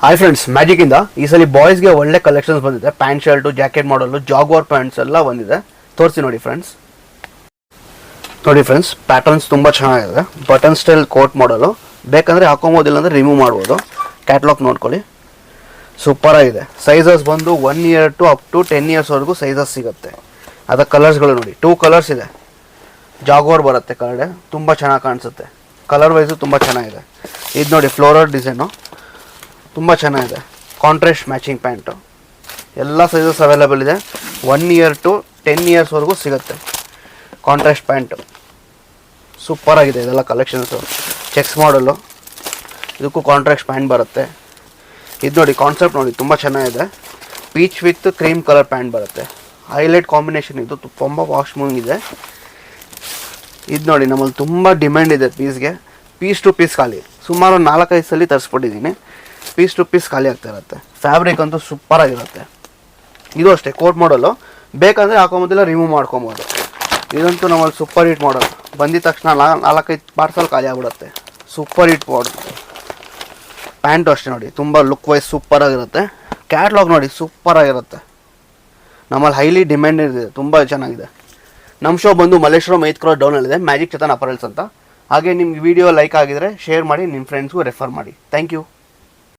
Hi friends, magic ಇಂದ ಈ ಸಲ ಬಾಯ್ಸ್ಗೆ ಒಳ್ಳೆ ಕಲೆಕ್ಷನ್ಸ್ ಬಂದಿದೆ. ಪ್ಯಾಂಟ್ ಶರ್ಟು, ಜಾಕೆಟ್ ಮಾಡಲು, ಜಾಗ್ವಾರ್ ಪ್ಯಾಂಟ್ಸ್ ಎಲ್ಲ ಬಂದಿದೆ. ತೋರಿಸಿ ನೋಡಿ ಫ್ರೆಂಡ್ಸ್. ಪ್ಯಾಟರ್ನ್ಸ್ ತುಂಬ ಚೆನ್ನಾಗಿದೆ. ಬಟನ್ ಸ್ಟೈಲ್ ಕೋಟ್ ಮಾಡಲು ಬೇಕಂದರೆ ಹಾಕೊಬೋದಿಲ್ಲ ಅಂದರೆ ರಿಮೂವ್ ಮಾಡ್ಬೋದು. ಕ್ಯಾಟ್ಲಾಗ್ ನೋಡ್ಕೊಳ್ಳಿ, ಸೂಪರ್ ಆಗಿದೆ. ಸೈಜಸ್ ಬಂದು 1 year ಟು ಅಪ್ ಟು 10 yearsವರೆಗೂ ಸೈಜಸ್ ಸಿಗುತ್ತೆ. ಅದರ ಕಲರ್ಸ್ಗಳು ನೋಡಿ, 2 ಕಲರ್ಸ್ ಇದೆ. ಜಾಗ್ವಾರ್ ಬರುತ್ತೆ ಕಲರ್, ತುಂಬ ಚೆನ್ನಾಗಿ ಕಾಣಿಸುತ್ತೆ. ಕಲರ್ ವೈಸು ತುಂಬ ಚೆನ್ನಾಗಿದೆ. ಇದು ನೋಡಿ ಫ್ಲೋರಲ್ ಡಿಸೈನು, ತುಂಬ ಚೆನ್ನಾಗಿದೆ. ಕಾಂಟ್ರಾಸ್ಟ್ ಮ್ಯಾಚಿಂಗ್ ಪ್ಯಾಂಟು, ಎಲ್ಲ ಸೈಜಸ್ ಅವೈಲೇಬಲ್ ಇದೆ. 1 year ಟು 10 yearsವರೆಗೂ ಸಿಗುತ್ತೆ. ಕಾಂಟ್ರಾಸ್ಟ್ ಪ್ಯಾಂಟು ಸೂಪರ್ ಆಗಿದೆ. ಇದೆಲ್ಲ ಕಲೆಕ್ಷನ್ಸು ಚೆಕ್ಸ್ ಮಾಡಲು, ಇದಕ್ಕೂ ಕಾಂಟ್ರಾಸ್ಟ್ ಪ್ಯಾಂಟ್ ಬರುತ್ತೆ. ಇದು ನೋಡಿ ಕಾನ್ಸೆಪ್ಟ್ ನೋಡಿ, ತುಂಬ ಚೆನ್ನಾಗಿದೆ. Peach with cream colour pant ಬರುತ್ತೆ. ಹೈಲೈಟ್ ಕಾಂಬಿನೇಷನ್ ಇದು, ತುಂಬ ವಾಶ್ಮೂವಿಂಗ್ ಇದೆ. ಇದು ನೋಡಿ ನಮ್ಮಲ್ಲಿ ತುಂಬ ಡಿಮ್ಯಾಂಡ್ ಇದೆ ಪೀಸ್ಗೆ. ಪೀಸ್ ಟು ಪೀಸ್ ಖಾಲಿ, ಸುಮಾರು 4-5 ಸಲ ತರಿಸ್ಬಿಟ್ಟಿದ್ದೀನಿ. ಪೀಸ್ ಟು ಪೀಸ್ ಖಾಲಿ ಆಗ್ತಾ ಇರುತ್ತೆ. ಫ್ಯಾಬ್ರಿಕ್ ಅಂತೂ ಸೂಪರ್ ಆಗಿರುತ್ತೆ. ಇದು ಅಷ್ಟೇ ಕೋಟ್ ಮಾಡಲು, ಬೇಕಂದರೆ ಹಾಕೊಂಬೋದಿಲ್ಲ ರಿಮೂವ್ ಮಾಡ್ಕೊಬೋದು. ಇದಂತೂ ನಮ್ಮಲ್ಲಿ ಸೂಪರ್ ಹಿಟ್ ಮಾಡಲ್, ಬಂದಿದ ತಕ್ಷಣ 4-5 ಪಾರ್ಸಲ್ ಖಾಲಿ ಆಗ್ಬಿಡುತ್ತೆ. ಸೂಪರ್ ಹಿಟ್ ಮಾಡಲ್. ಪ್ಯಾಂಟು ಅಷ್ಟೇ ನೋಡಿ, ತುಂಬ ಲುಕ್ ವೈಸ್ ಸೂಪರ್ ಆಗಿರುತ್ತೆ. ಕ್ಯಾಟ್ಲಾಗ್ ನೋಡಿ ಸೂಪರ್ ಆಗಿರುತ್ತೆ. ನಮ್ಮಲ್ಲಿ ಹೈಲಿ ಡಿಮ್ಯಾಂಡ್ ಇದೆ, ತುಂಬ ಚೆನ್ನಾಗಿದೆ. ನಮ್ಮ ಶೋ ಬಂದು ಮಲ್ಲೇಶ್ವರಂ 8th crore ಡೌನಲ್ಲಿದೆ, ಮ್ಯಾಜಿಕ್ ಚೇತನ್ ಅಪರಲ್ಸ್ ಅಂತ. ಹಾಗೆ ನಿಮ್ಗೆ ವಿಡಿಯೋ ಲೈಕ್ ಆಗಿದರೆ ಶೇರ್ ಮಾಡಿ, ನಿಮ್ಮ ಫ್ರೆಂಡ್ಸ್ಗೂ ರೆಫರ್ ಮಾಡಿ. Thank you.